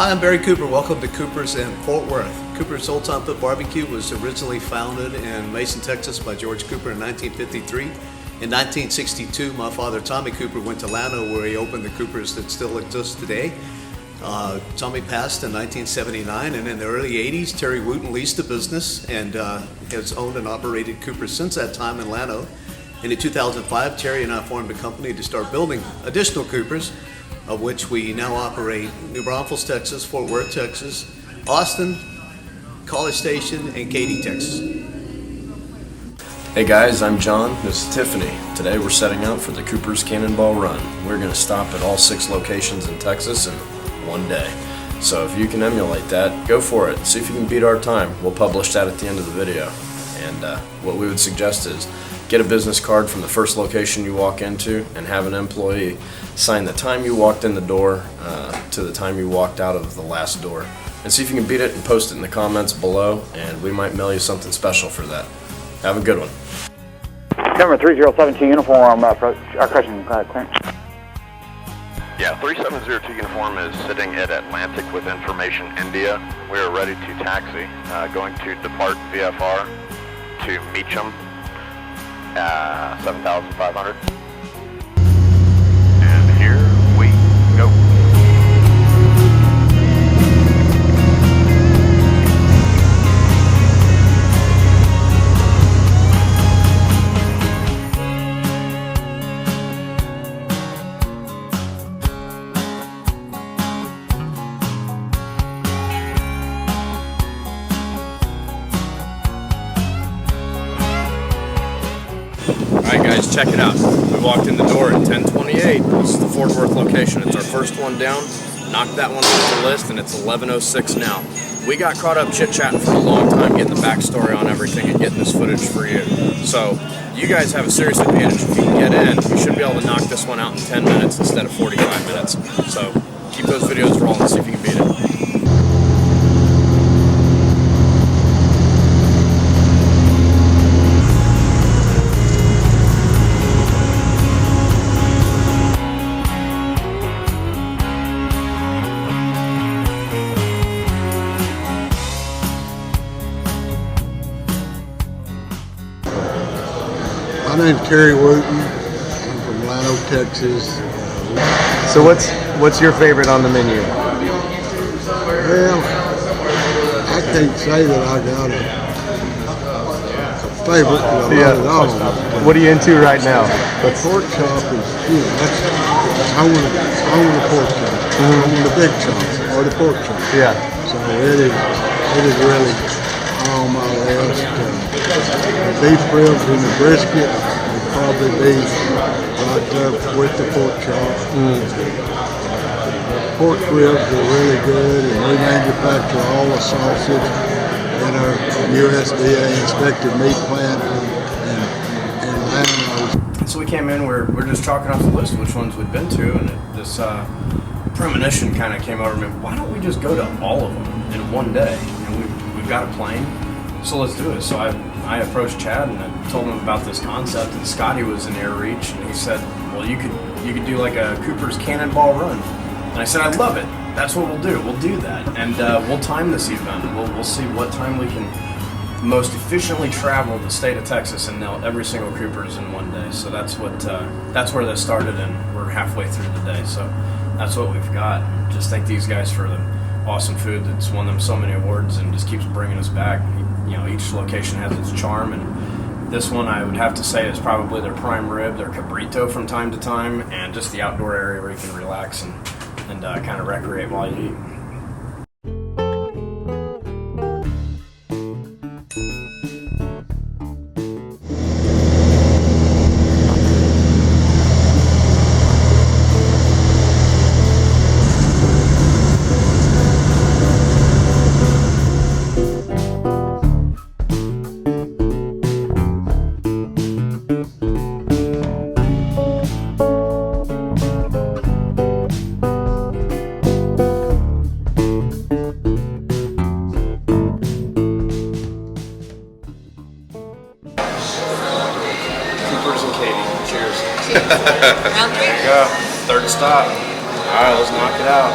Hi, I'm Barry Cooper. Welcome to Cooper's in Fort Worth. Cooper's Old Time Foot Barbecue was originally founded in Mason, Texas by George Cooper in 1953. In 1962, my father Tommy Cooper went to Llano where he opened the Cooper's that still exists today. Tommy passed in 1979, and in the early 80s, Terry Wooten leased the business and has owned and operated Cooper's since that time in Llano. And in 2005, Terry and I formed a company to start building additional Cooper's, of which we now operate New Braunfels, Texas, Fort Worth, Texas, Austin, College Station, and Katy, Texas. Hey guys, I'm John. This is Tiffany. Today we're setting out for the Cooper's Cannonball Run. We're going to stop at all 6 locations in Texas in one day. So if you can emulate that, go for it. See if you can beat our time. We'll publish that at the end of the video. And what we would suggest is get a business card from the first location you walk into and have an employee sign the time you walked in the door to the time you walked out of the last door. And see if you can beat it and post it in the comments below, and we might mail you something special for that. Have a good one. Number 3072 uniform, question clearance. Yeah, 3702 uniform is sitting at Atlantic with Information India. We are ready to taxi, going to depart VFR to Meacham, 7,500. And here we go. Alright guys, check it out. We walked in the door at 10:28. This is the Fort Worth location. It's our first one down. Knocked that one off the list, and it's 11:06 now. We got caught up chit-chatting for a long time, getting the backstory on everything and getting this footage for you. So you guys have a serious advantage if you can get in. You should be able to knock this one out in 10 minutes instead of 45 minutes. So keep those videos rolling and see if you can beat it. My name's Terry Wooten. I'm from Llano, Texas. So what's your favorite on the menu? Well, I can't say that I got a favorite because I love it all. What are you into right now? Pork chop is good. I want the pork chop. I want the big chop or the pork chop. Yeah. So it is really on my list. The beef ribs and the brisket would probably be right there with the pork chop. Pork ribs are really good, and we manufacture all the sausage in our USDA inspected meat plant in Llano. So we came in, we're just chalking off the list of which ones we'd been to, and this premonition kind of came over me. Why don't we just go to all of them in one day? You know, we've got a plane, so let's do it. So I approached Chad and I told him about this concept, and Scotty was in air reach, and he said, well, you could do like a Cooper's Cannonball Run. And I said, I love it. That's what we'll do. We'll do that, and we'll time this event. We'll see what time we can most efficiently travel the state of Texas and nail every single Cooper's in one day. So that's where this started, and we're halfway through the day. So that's what we've got. Just thank these guys for the awesome food that's won them so many awards and just keeps bringing us back. You know, each location has its charm, and this one I would have to say is probably their prime rib, their cabrito from time to time, and just the outdoor area where you can relax and kind of recreate while you eat. Round 3. There you go. Third stop. All right, let's knock it out.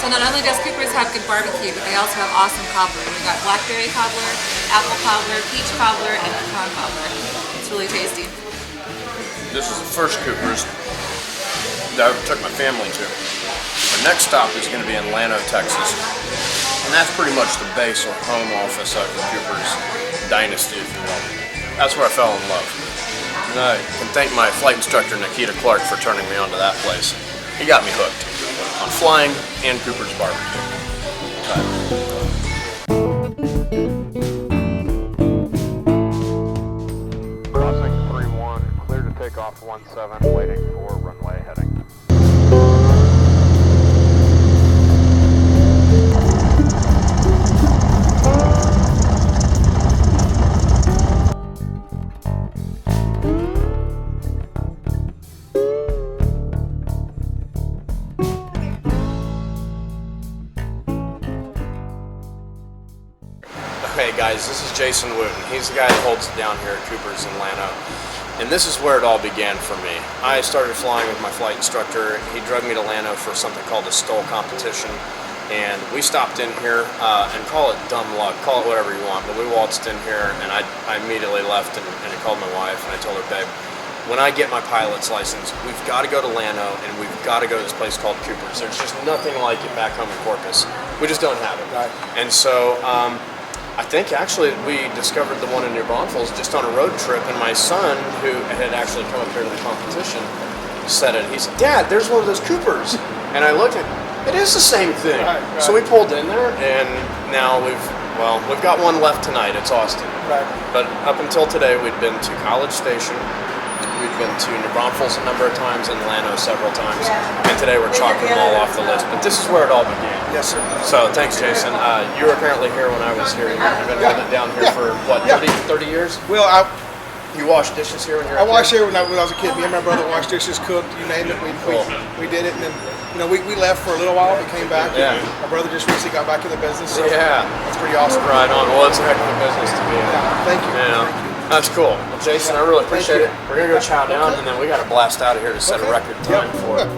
So not only does Cooper's have good barbecue, but they also have awesome cobbler. We've got blackberry cobbler, apple cobbler, peach cobbler, and pecan cobbler. It's really tasty. This is the first Cooper's that I took my family to. Our next stop is going to be in Llano, Texas. And that's pretty much the base or home office of the Cooper's dynasty, if you will. That's where I fell in love. And I can thank my flight instructor, Nikita Clark, for turning me onto that place. He got me hooked on flying and Cooper's barbecue. Crossing 3-1, clear to take off 17, waiting for runway heading. Hey guys, this is Jason Wood. He's the guy that holds it down here at Cooper's in Llano. And this is where it all began for me. I started flying with my flight instructor. He drugged me to Llano for something called a STOL competition. And we stopped in here, and call it dumb luck, call it whatever you want, but we waltzed in here and I immediately left and I called my wife and I told her, babe, when I get my pilot's license, we've got to go to Llano and we've got to go to this place called Cooper's. There's just nothing like it back home in Corpus. We just don't have it. Right. And so, I think actually we discovered the one in New Braunfels just on a road trip, and my son, who had actually come up here to the competition, said it. He said, Dad, there's one of those Coopers. And I looked at it, it is the same thing. Right. So we pulled in there, and now we've got one left tonight. It's Austin. Right. But up until today, we'd been to College Station, we'd been to New Braunfels a number of times, and Llano several times, and today we're chalking them all off the list. But this is where it all began. Yes, sir. So thanks, Jason. You were apparently here when I was here. You've been holding it down here for, what, 30 years? Well, You washed dishes here when you were I a washed kid? here when I was a kid. Me and my brother washed dishes, cooked, you name it. We did it, and then we left for a little while. We came back. Yeah. My brother just recently got back in the business. So Yeah. that's pretty awesome. Right on. Well, it's a heck of a business to be in. Thank you. Yeah. Thank you. That's cool. Well, Jason, I really appreciate you. it. We're going to go chow down, and then we got to blast out of here to set a record time for it.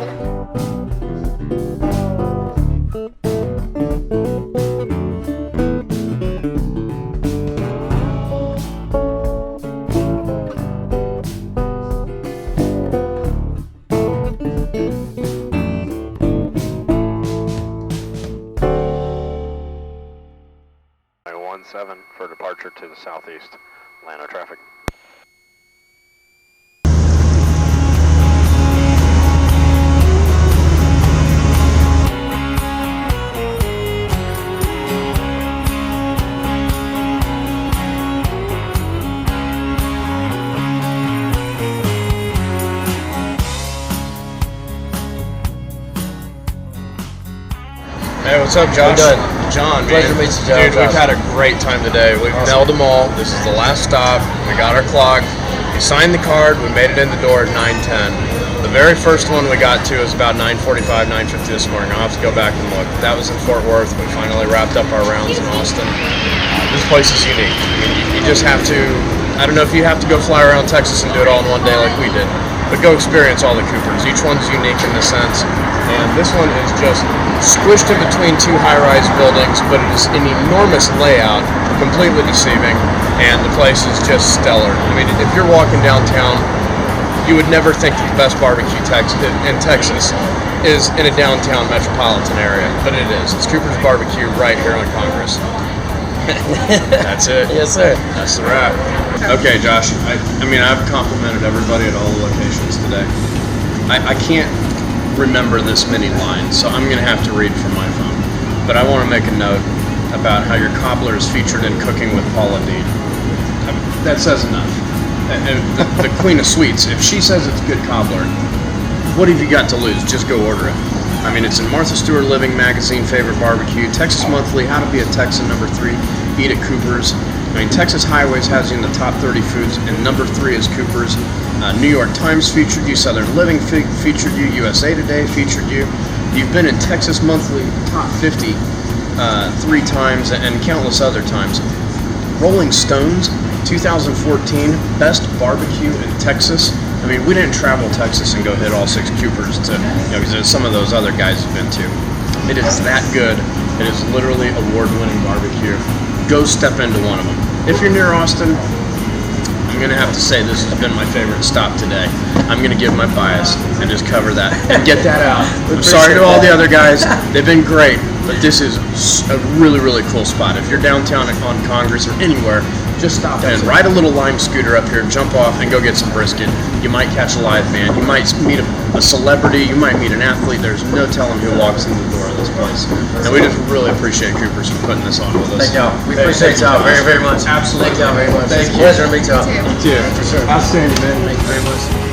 Runway 17 for departure to the southeast. Llano traffic. Hey, what's up, Josh? John, Pleasure to man. meet you, John. Dude, we've had a great time today. We've nailed them all. This is the last stop. We got our clock. We signed the card. We made it in the door at 9:10. The very first one we got to was about 9:45, 9:50 this morning. I'll have to go back and look. That was in Fort Worth. We finally wrapped up our rounds in Austin. This place is unique. I mean, you just have to, I don't know if you have to go fly around Texas and do it all in one day like we did, but go experience all the Coopers. Each one's unique in a sense. And this one is just squished in between two high-rise buildings, but it is an enormous layout, completely deceiving, and the place is just stellar. I mean, if you're walking downtown, you would never think that the best barbecue in Texas is in a downtown metropolitan area, but it is. It's Cooper's Barbecue right here on Congress. That's it. Yes, sir. That's the wrap. Okay, Josh. I mean, I've complimented everybody at all the locations today. I can't remember this many lines, so I'm going to have to read from my phone. But I want to make a note about how your cobbler is featured in Cooking with Paula Deen. That says enough. And the Queen of Sweets, if she says it's good cobbler, what have you got to lose? Just go order it. I mean, it's in Martha Stewart Living Magazine Favorite Barbecue, Texas Monthly, How to Be a Texan, number 3, Eat at Cooper's. I mean, Texas Highways has you in the top 30 foods, and number 3 is Cooper's. New York Times featured you, Southern Living featured you, USA Today featured you. You've been in Texas Monthly top 50 3 times, and countless other times. Rolling Stones 2014 Best Barbecue in Texas. I mean, we didn't travel Texas and go hit all 6 Coopers to, because some of those other guys have been to. It is that good. It is literally award-winning barbecue. Go step into one of them. If you're near Austin, I'm going to have to say this has been my favorite stop today. I'm going to give my bias and just cover that and get that out. I'm sorry to all the other guys. They've been great, but this is a really, really cool spot. If you're downtown on Congress or anywhere, just stop in. Ride a little Lime scooter up here, jump off, and go get some brisket. You might catch a live band. You might meet a celebrity. You might meet an athlete. There's no telling who walks in the door of this place. And we just really appreciate Coopers for putting this on with us. Thank y'all. We appreciate y'all very, very much. Absolutely. Thank y'all very much. Thank you. Pleasure to meet y'all. You too. You too. For sure. Outstanding, man. Thank you very much.